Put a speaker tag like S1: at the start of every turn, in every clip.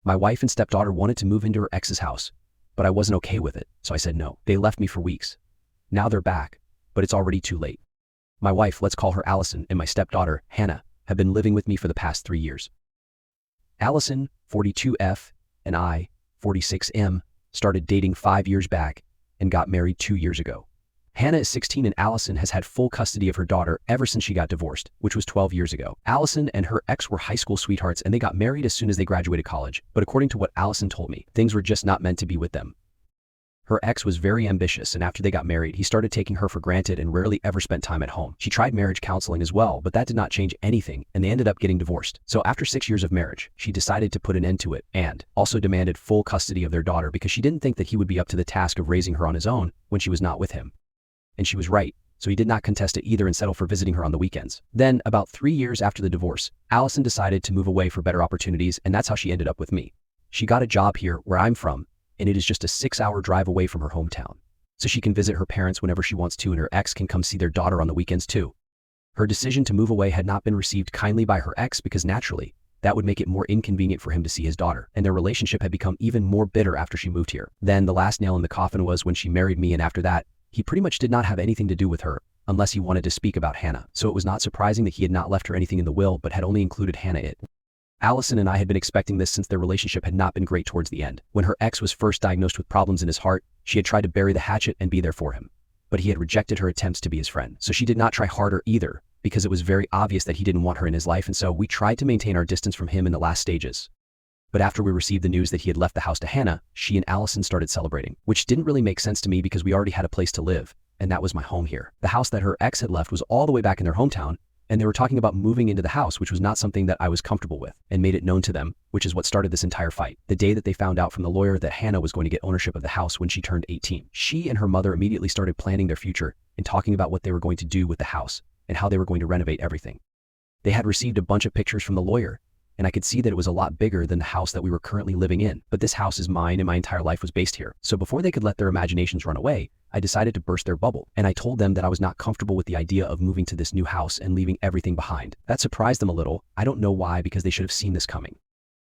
S1: My wife and stepdaughter wanted to move into her ex's house, but I wasn't okay with it, so I said no. They left me for weeks. Now they're back, but it's already too late. My wife, let's call her Allison, and my stepdaughter, Hannah, have been living with me for the past 3 years. Allison, 42F, and I, 46M, started dating 5 years back and got married 2 years ago. Hannah is 16 and Allison has had full custody of her daughter ever since she got divorced, which was 12 years ago. Allison and her ex were high school sweethearts and they got married as soon as they graduated college, but according to what Allison told me, things were just not meant to be with them. Her ex was very ambitious, and after they got married, he started taking her for granted and rarely ever spent time at home. She tried marriage counseling as well, but that did not change anything, and they ended up getting divorced. So after 6 years of marriage, she decided to put an end to it and also demanded full custody of their daughter because she didn't think that he would be up to the task of raising her on his own when she was not with him. And she was right, so he did not contest it either and settle for visiting her on the weekends. Then, about 3 years after the divorce, Allison decided to move away for better opportunities, and that's how she ended up with me. She got a job here where I'm from, and it is just a 6-hour drive away from her hometown. So she can visit her parents whenever she wants to, and her ex can come see their daughter on the weekends too. Her decision to move away had not been received kindly by her ex because naturally, that would make it more inconvenient for him to see his daughter, and their relationship had become even more bitter after she moved here. Then the last nail in the coffin was when she married me, and after that, he pretty much did not have anything to do with her, unless he wanted to speak about Hannah. So it was not surprising that he had not left her anything in the will but had only included Hannah it. Allison and I had been expecting this since their relationship had not been great towards the end. When her ex was first diagnosed with problems in his heart, she had tried to bury the hatchet and be there for him. But he had rejected her attempts to be his friend. So she did not try harder either, because it was very obvious that he didn't want her in his life, and so we tried to maintain our distance from him in the last stages. But after we received the news that he had left the house to Hannah, she and Allison started celebrating, which didn't really make sense to me because we already had a place to live, and that was my home here. The house that her ex had left was all the way back in their hometown, and they were talking about moving into the house, which was not something that I was comfortable with, and made it known to them, which is what started this entire fight. The day that they found out from the lawyer that Hannah was going to get ownership of the house when she turned 18, she and her mother immediately started planning their future and talking about what they were going to do with the house and how they were going to renovate everything. They had received a bunch of pictures from the lawyer, and I could see that it was a lot bigger than the house that we were currently living in. But this house is mine and my entire life was based here. So before they could let their imaginations run away, I decided to burst their bubble, and I told them that I was not comfortable with the idea of moving to this new house and leaving everything behind. That surprised them a little. I don't know why, because they should have seen this coming.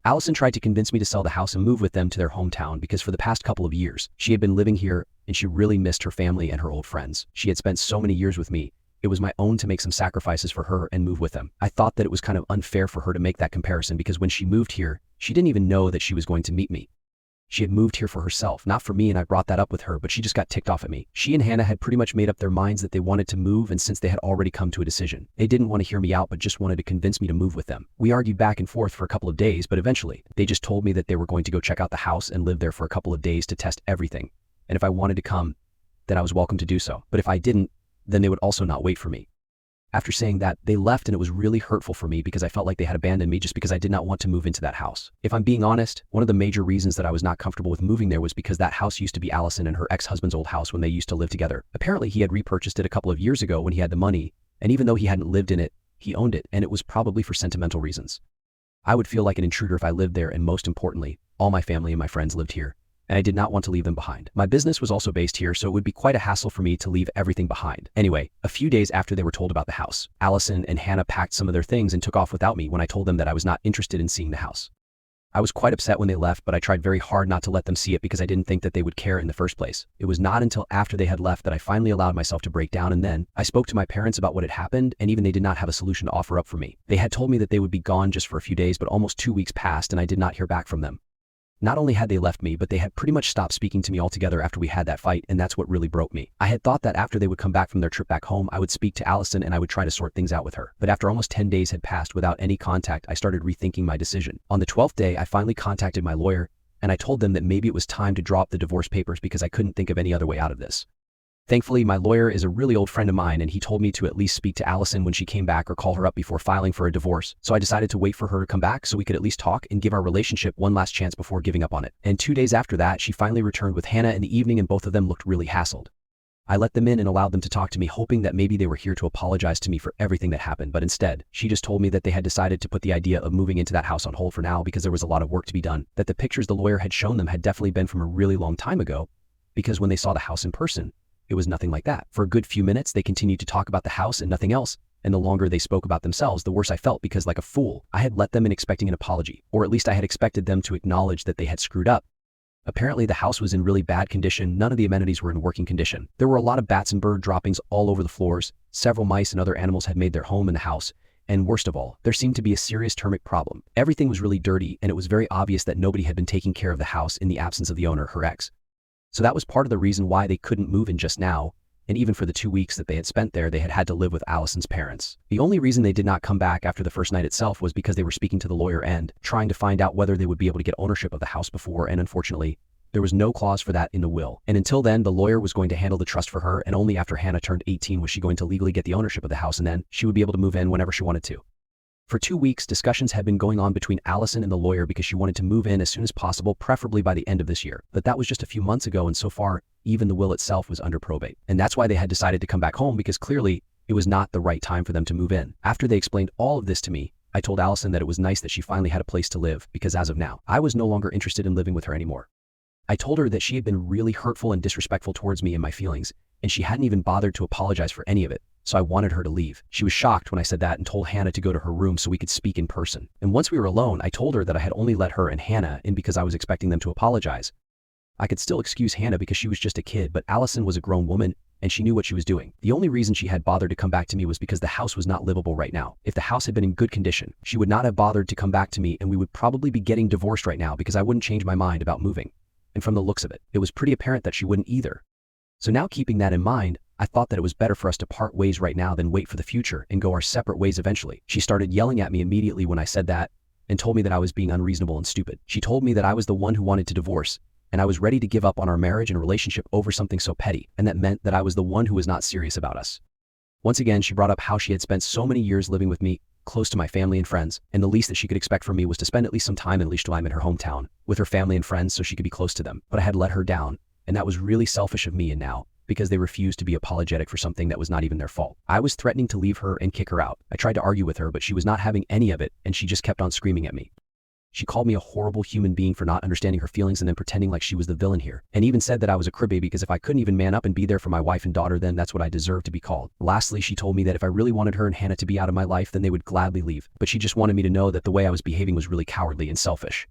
S1: Allison tried to convince me to sell the house and move with them to their hometown because for the past couple of years, she had been living here and she really missed her family and her old friends. She had spent so many years with me. It was my own to make some sacrifices for her and move with them. I thought that it was kind of unfair for her to make that comparison because when she moved here, she didn't even know that she was going to meet me. She had moved here for herself, not for me, and I brought that up with her, but she just got ticked off at me. She and Hannah had pretty much made up their minds that they wanted to move, and since they had already come to a decision, they didn't want to hear me out but just wanted to convince me to move with them. We argued back and forth for a couple of days, but eventually, they just told me that they were going to go check out the house and live there for a couple of days to test everything. And if I wanted to come, then I was welcome to do so. But if I didn't, then they would also not wait for me. After saying that, they left, and it was really hurtful for me because I felt like they had abandoned me just because I did not want to move into that house. If I'm being honest, one of the major reasons that I was not comfortable with moving there was because that house used to be Allison and her ex-husband's old house when they used to live together. Apparently, he had repurchased it a couple of years ago when he had the money, and even though he hadn't lived in it, he owned it, and it was probably for sentimental reasons. I would feel like an intruder if I lived there, and most importantly, all my family and my friends lived here, and I did not want to leave them behind. My business was also based here, so it would be quite a hassle for me to leave everything behind. Anyway, a few days after they were told about the house, Allison and Hannah packed some of their things and took off without me when I told them that I was not interested in seeing the house. I was quite upset when they left, but I tried very hard not to let them see it because I didn't think that they would care in the first place. It was not until after they had left that I finally allowed myself to break down, and then I spoke to my parents about what had happened, and even they did not have a solution to offer up for me. They had told me that they would be gone just for a few days, but almost 2 weeks passed and I did not hear back from them. Not only had they left me, but they had pretty much stopped speaking to me altogether after we had that fight, and that's what really broke me. I had thought that after they would come back from their trip back home, I would speak to Allison and I would try to sort things out with her. But after almost 10 days had passed without any contact, I started rethinking my decision. On the 12th day, I finally contacted my lawyer, and I told them that maybe it was time to drop the divorce papers because I couldn't think of any other way out of this. Thankfully, my lawyer is a really old friend of mine, and he told me to at least speak to Allison when she came back or call her up before filing for a divorce. So I decided to wait for her to come back so we could at least talk and give our relationship one last chance before giving up on it. And 2 days after that, she finally returned with Hannah in the evening, and both of them looked really hassled. I let them in and allowed them to talk to me, hoping that maybe they were here to apologize to me for everything that happened, but instead, she just told me that they had decided to put the idea of moving into that house on hold for now because there was a lot of work to be done, that the pictures the lawyer had shown them had definitely been from a really long time ago, because when they saw the house in person, it was nothing like that. For a good few minutes, they continued to talk about the house and nothing else, and the longer they spoke about themselves, the worse I felt because like a fool, I had let them in expecting an apology, or at least I had expected them to acknowledge that they had screwed up. Apparently the house was in really bad condition, none of the amenities were in working condition. There were a lot of bats and bird droppings all over the floors, several mice and other animals had made their home in the house, and worst of all, there seemed to be a serious termite problem. Everything was really dirty and it was very obvious that nobody had been taking care of the house in the absence of the owner, her ex. So that was part of the reason why they couldn't move in just now, and even for the 2 weeks that they had spent there, they had had to live with Allison's parents. The only reason they did not come back after the first night itself was because they were speaking to the lawyer and trying to find out whether they would be able to get ownership of the house before, and unfortunately, there was no clause for that in the will. And until then, the lawyer was going to handle the trust for her, and only after Hannah turned 18 was she going to legally get the ownership of the house, and then she would be able to move in whenever she wanted to. For 2 weeks, discussions had been going on between Allison and the lawyer because she wanted to move in as soon as possible, preferably by the end of this year. But that was just a few months ago, and so far, even the will itself was under probate. And that's why they had decided to come back home, because clearly it was not the right time for them to move in. After they explained all of this to me, I told Allison that it was nice that she finally had a place to live, because as of now, I was no longer interested in living with her anymore. I told her that she had been really hurtful and disrespectful towards me and my feelings, and she hadn't even bothered to apologize for any of it. So I wanted her to leave. She was shocked when I said that and told Hannah to go to her room so we could speak in person. And once we were alone, I told her that I had only let her and Hannah in because I was expecting them to apologize. I could still excuse Hannah because she was just a kid, but Allison was a grown woman and she knew what she was doing. The only reason she had bothered to come back to me was because the house was not livable right now. If the house had been in good condition, she would not have bothered to come back to me, and we would probably be getting divorced right now because I wouldn't change my mind about moving. And from the looks of it, it was pretty apparent that she wouldn't either. So now, keeping that in mind, I thought that it was better for us to part ways right now than wait for the future and go our separate ways eventually. She started yelling at me immediately when I said that and told me that I was being unreasonable and stupid. She told me that I was the one who wanted to divorce, and I was ready to give up on our marriage and relationship over something so petty, and that meant that I was the one who was not serious about us. Once again, she brought up how she had spent so many years living with me, close to my family and friends, and the least that she could expect from me was to spend at least some time in Stepdaughter in her hometown with her family and friends so she could be close to them. But I had let her down, and that was really selfish of me, and now, because they refused to be apologetic for something that was not even their fault, I was threatening to leave her and kick her out. I tried to argue with her, but she was not having any of it, and she just kept on screaming at me. She called me a horrible human being for not understanding her feelings and then pretending like she was the villain here, and even said that I was a cribbaby because if I couldn't even man up and be there for my wife and daughter, then that's what I deserved to be called. Lastly, she told me that if I really wanted her and Hannah to be out of my life, then they would gladly leave, but she just wanted me to know that the way I was behaving was really cowardly and selfish.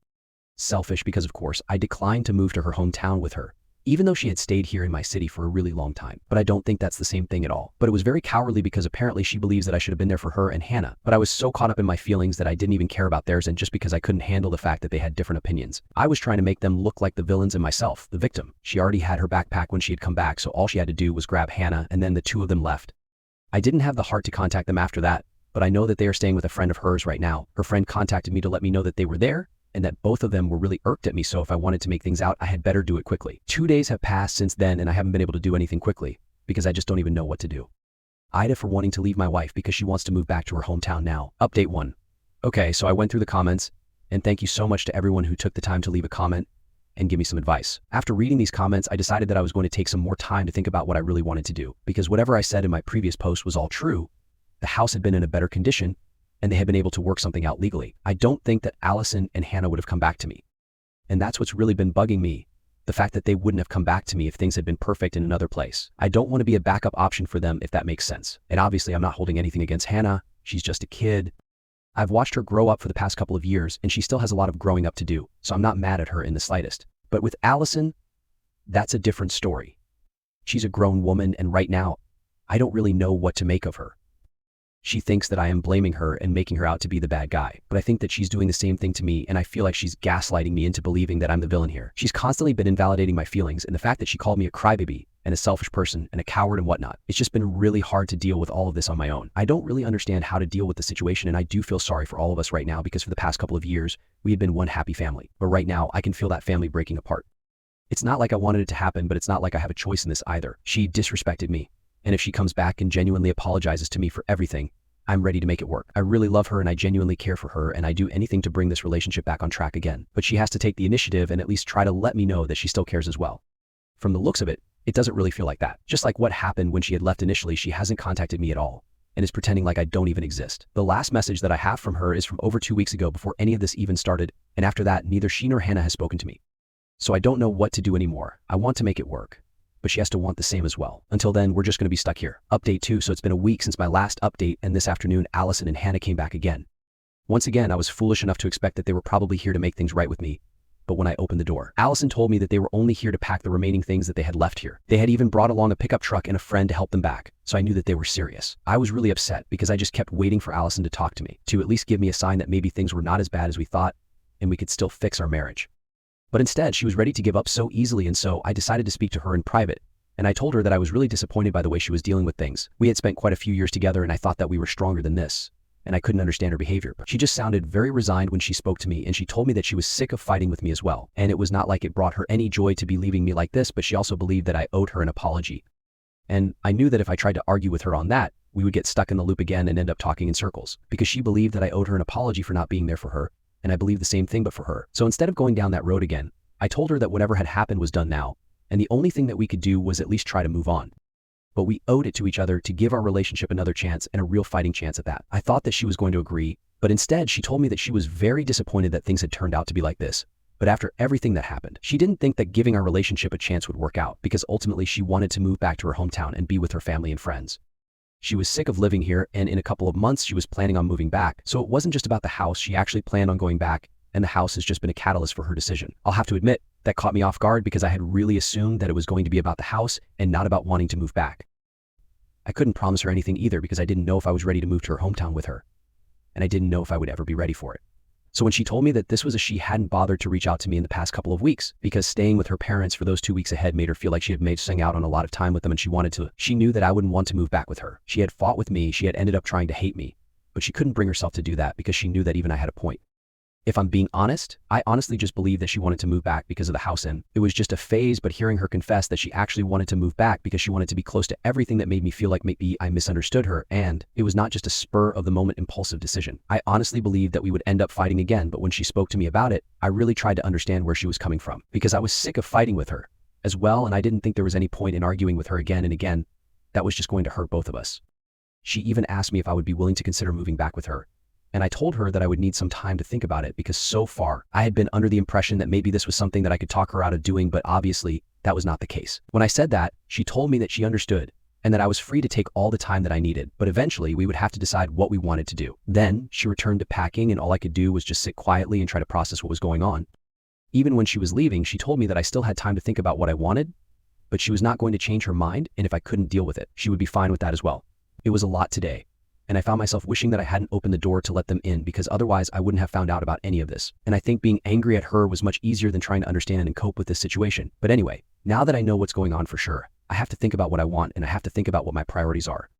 S1: Selfish because, of course, I declined to move to her hometown with her, even though she had stayed here in my city for a really long time. But I don't think that's the same thing at all. But it was very cowardly because apparently she believes that I should have been there for her and Hannah. But I was so caught up in my feelings that I didn't even care about theirs, and just because I couldn't handle the fact that they had different opinions, I was trying to make them look like the villains and myself, the victim. She already had her backpack when she had come back, so all she had to do was grab Hannah, and then the two of them left. I didn't have the heart to contact them after that, but I know that they are staying with a friend of hers right now. Her friend contacted me to let me know that they were there, and that both of them were really irked at me, so if I wanted to make things out, I had better do it quickly. 2 days have passed since then, and I haven't been able to do anything quickly, because I just don't even know what to do. Ida for wanting to leave my wife because she wants to move back to her hometown now. Update 1. Okay, so I went through the comments, and thank you so much to everyone who took the time to leave a comment and give me some advice. After reading these comments, I decided that I was going to take some more time to think about what I really wanted to do, because whatever I said in my previous post was all true. The house had been in a better condition, and they had been able to work something out legally. I don't think that Allison and Hannah would have come back to me. And that's what's really been bugging me, the fact that they wouldn't have come back to me if things had been perfect in another place. I don't want to be a backup option for them, if that makes sense. And obviously I'm not holding anything against Hannah. She's just a kid. I've watched her grow up for the past couple of years, and she still has a lot of growing up to do, so I'm not mad at her in the slightest. But with Allison, that's a different story. She's a grown woman, and right now, I don't really know what to make of her. She thinks that I am blaming her and making her out to be the bad guy, but I think that she's doing the same thing to me, and I feel like she's gaslighting me into believing that I'm the villain here. She's constantly been invalidating my feelings, and the fact that she called me a crybaby and a selfish person and a coward and whatnot, it's just been really hard to deal with all of this on my own. I don't really understand how to deal with the situation, and I do feel sorry for all of us right now, because for the past couple of years, we had been one happy family, but right now I can feel that family breaking apart. It's not like I wanted it to happen, but it's not like I have a choice in this either. She disrespected me, and if she comes back and genuinely apologizes to me for everything, I'm ready to make it work. I really love her and I genuinely care for her, and I do anything to bring this relationship back on track again. But she has to take the initiative and at least try to let me know that she still cares as well. From the looks of it, it doesn't really feel like that. Just like what happened when she had left initially, she hasn't contacted me at all and is pretending like I don't even exist. The last message that I have from her is from over 2 weeks ago, before any of this even started, and after that, neither she nor Hannah has spoken to me. So I don't know what to do anymore. I want to make it work, but she has to want the same as well. Until then, we're just going to be stuck here. Update 2. So it's been a week since my last update, and this afternoon, Allison and Hannah came back again. Once again, I was foolish enough to expect that they were probably here to make things right with me. But when I opened the door, Allison told me that they were only here to pack the remaining things that they had left here. They had even brought along a pickup truck and a friend to help them back, so I knew that they were serious. I was really upset because I just kept waiting for Allison to talk to me, to at least give me a sign that maybe things were not as bad as we thought, and we could still fix our marriage. But instead, she was ready to give up so easily, and so I decided to speak to her in private, and I told her that I was really disappointed by the way she was dealing with things. We had spent quite a few years together, and I thought that we were stronger than this, and I couldn't understand her behavior. But she just sounded very resigned when she spoke to me, and she told me that she was sick of fighting with me as well. And it was not like it brought her any joy to be leaving me like this, but she also believed that I owed her an apology. And I knew that if I tried to argue with her on that, we would get stuck in the loop again and end up talking in circles, because she believed that I owed her an apology for not being there for her, and I believed the same thing but for her. So instead of going down that road again, I told her that whatever had happened was done now, and the only thing that we could do was at least try to move on. But we owed it to each other to give our relationship another chance, and a real fighting chance at that. I thought that she was going to agree, but instead she told me that she was very disappointed that things had turned out to be like this. But after everything that happened, she didn't think that giving our relationship a chance would work out, because ultimately she wanted to move back to her hometown and be with her family and friends. She was sick of living here, and in a couple of months she was planning on moving back. So it wasn't just about the house, she actually planned on going back, and the house has just been a catalyst for her decision. I'll have to admit, that caught me off guard because I had really assumed that it was going to be about the house and not about wanting to move back. I couldn't promise her anything either because I didn't know if I was ready to move to her hometown with her, and I didn't know if I would ever be ready for it. So when she told me that this was a she hadn't bothered to reach out to me in the past couple of weeks because staying with her parents for those 2 weeks ahead made her feel like she had missing out on a lot of time with them and she wanted to. She knew that I wouldn't want to move back with her. She had fought with me, she had ended up trying to hate me, but she couldn't bring herself to do that because she knew that even I had a point. If I'm being honest, I honestly just believed that she wanted to move back because of the house and it was just a phase, but hearing her confess that she actually wanted to move back because she wanted to be close to everything that made me feel like maybe I misunderstood her and it was not just a spur of the moment impulsive decision. I honestly believed that we would end up fighting again, but when she spoke to me about it, I really tried to understand where she was coming from because I was sick of fighting with her as well and I didn't think there was any point in arguing with her again and again. That was just going to hurt both of us. She even asked me if I would be willing to consider moving back with her. And I told her that I would need some time to think about it because so far I had been under the impression that maybe this was something that I could talk her out of doing, but obviously that was not the case. When I said that, she told me that she understood and that I was free to take all the time that I needed, but eventually we would have to decide what we wanted to do. Then she returned to packing and all I could do was just sit quietly and try to process what was going on. Even when she was leaving, she told me that I still had time to think about what I wanted, but she was not going to change her mind, and if I couldn't deal with it, she would be fine with that as well. It was a lot today. And I found myself wishing that I hadn't opened the door to let them in because otherwise I wouldn't have found out about any of this. And I think being angry at her was much easier than trying to understand and cope with this situation. But anyway, now that I know what's going on for sure, I have to think about what I want and I have to think about what my priorities are.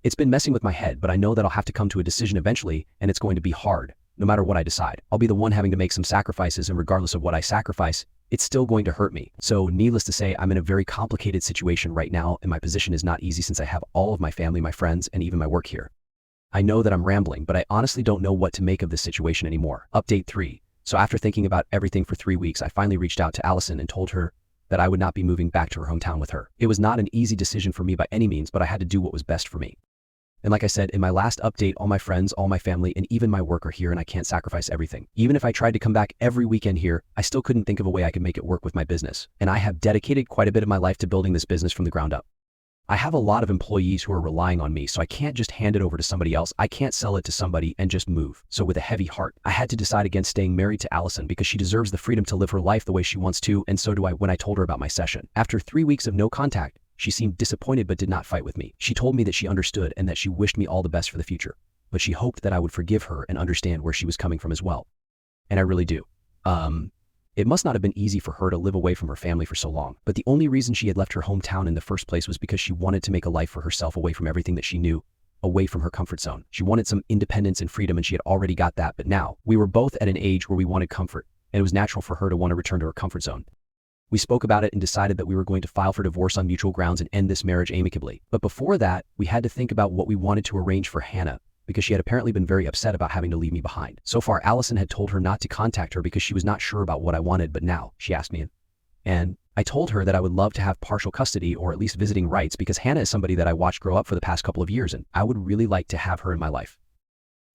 S1: It's been messing with my head, but I know that I'll have to come to a decision eventually and it's going to be hard. No matter what I decide, I'll be the one having to make some sacrifices, and regardless of what I sacrifice, it's still going to hurt me. So needless to say, I'm in a very complicated situation right now and my position is not easy since I have all of my family, my friends, and even my work here. I know that I'm rambling, but I honestly don't know what to make of this situation anymore. Update 3. So after thinking about everything for 3 weeks, I finally reached out to Allison and told her that I would not be moving back to her hometown with her. It was not an easy decision for me by any means, but I had to do what was best for me. And like I said, in my last update, all my friends, all my family, and even my work are here and I can't sacrifice everything. Even if I tried to come back every weekend here, I still couldn't think of a way I could make it work with my business. And I have dedicated quite a bit of my life to building this business from the ground up. I have a lot of employees who are relying on me, so I can't just hand it over to somebody else. I can't sell it to somebody and just move. So with a heavy heart, I had to decide against staying married to Allison because she deserves the freedom to live her life the way she wants to, and so do I when I told her about my session. After 3 weeks of no contact, she seemed disappointed but did not fight with me. She told me that she understood and that she wished me all the best for the future, but she hoped that I would forgive her and understand where she was coming from as well. And I really do. It must not have been easy for her to live away from her family for so long, but the only reason she had left her hometown in the first place was because she wanted to make a life for herself away from everything that she knew, away from her comfort zone. She wanted some independence and freedom and she had already got that, but now we were both at an age where we wanted comfort, and it was natural for her to want to return to her comfort zone. We spoke about it and decided that we were going to file for divorce on mutual grounds and end this marriage amicably. But before that, we had to think about what we wanted to arrange for Hannah, because she had apparently been very upset about having to leave me behind. So far, Allison had told her not to contact her because she was not sure about what I wanted, but now she asked me. And I told her that I would love to have partial custody or at least visiting rights because Hannah is somebody that I watched grow up for the past couple of years and I would really like to have her in my life.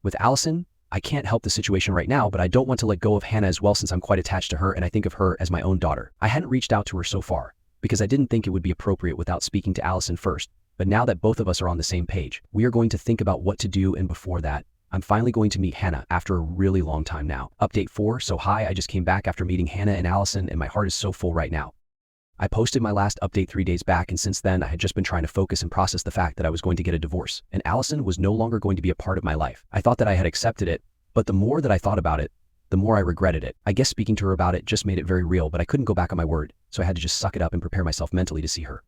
S1: With Allison, I can't help the situation right now, but I don't want to let go of Hannah as well since I'm quite attached to her and I think of her as my own daughter. I hadn't reached out to her so far, because I didn't think it would be appropriate without speaking to Allison first. But now that both of us are on the same page, we are going to think about what to do, and before that, I'm finally going to meet Hannah after a really long time now. Update 4. So hi, I just came back after meeting Hannah and Allison, and my heart is so full right now. I posted my last update 3 days back, and since then I had just been trying to focus and process the fact that I was going to get a divorce, and Allison was no longer going to be a part of my life. I thought that I had accepted it, but the more that I thought about it, the more I regretted it. I guess speaking to her about it just made it very real, but I couldn't go back on my word, so I had to just suck it up and prepare myself mentally to see her.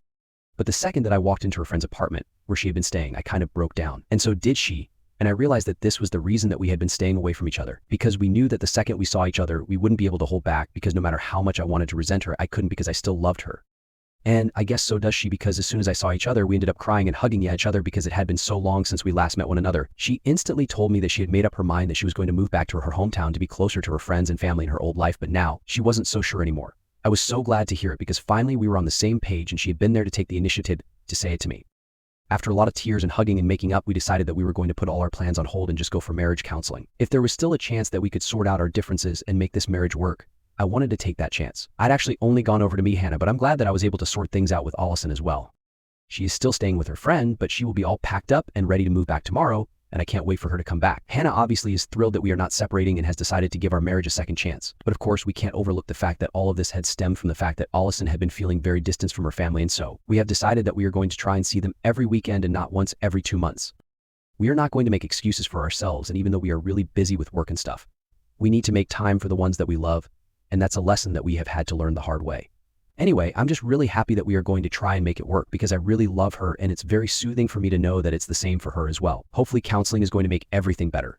S1: But the second that I walked into her friend's apartment, where she had been staying, I kind of broke down. And so did she. And I realized that this was the reason that we had been staying away from each other, because we knew that the second we saw each other, we wouldn't be able to hold back, because no matter how much I wanted to resent her, I couldn't, because I still loved her. And I guess so does she, because as soon as I saw each other, we ended up crying and hugging each other because it had been so long since we last met one another. She instantly told me that she had made up her mind that she was going to move back to her hometown to be closer to her friends and family in her old life, but now she wasn't so sure anymore. I was so glad to hear it, because finally we were on the same page and she had been there to take the initiative to say it to me. After a lot of tears and hugging and making up, we decided that we were going to put all our plans on hold and just go for marriage counseling. If there was still a chance that we could sort out our differences and make this marriage work, I wanted to take that chance. I'd actually only gone over to meet Hannah, but I'm glad that I was able to sort things out with Allison as well. She is still staying with her friend, but she will be all packed up and ready to move back tomorrow, and I can't wait for her to come back. Hannah obviously is thrilled that we are not separating and has decided to give our marriage a second chance. But of course, we can't overlook the fact that all of this had stemmed from the fact that Allison had been feeling very distant from her family, and so we have decided that we are going to try and see them every weekend and not once every 2 months. We are not going to make excuses for ourselves, and even though we are really busy with work and stuff, we need to make time for the ones that we love, and that's a lesson that we have had to learn the hard way. Anyway, I'm just really happy that we are going to try and make it work, because I really love her and it's very soothing for me to know that it's the same for her as well. Hopefully counseling is going to make everything better.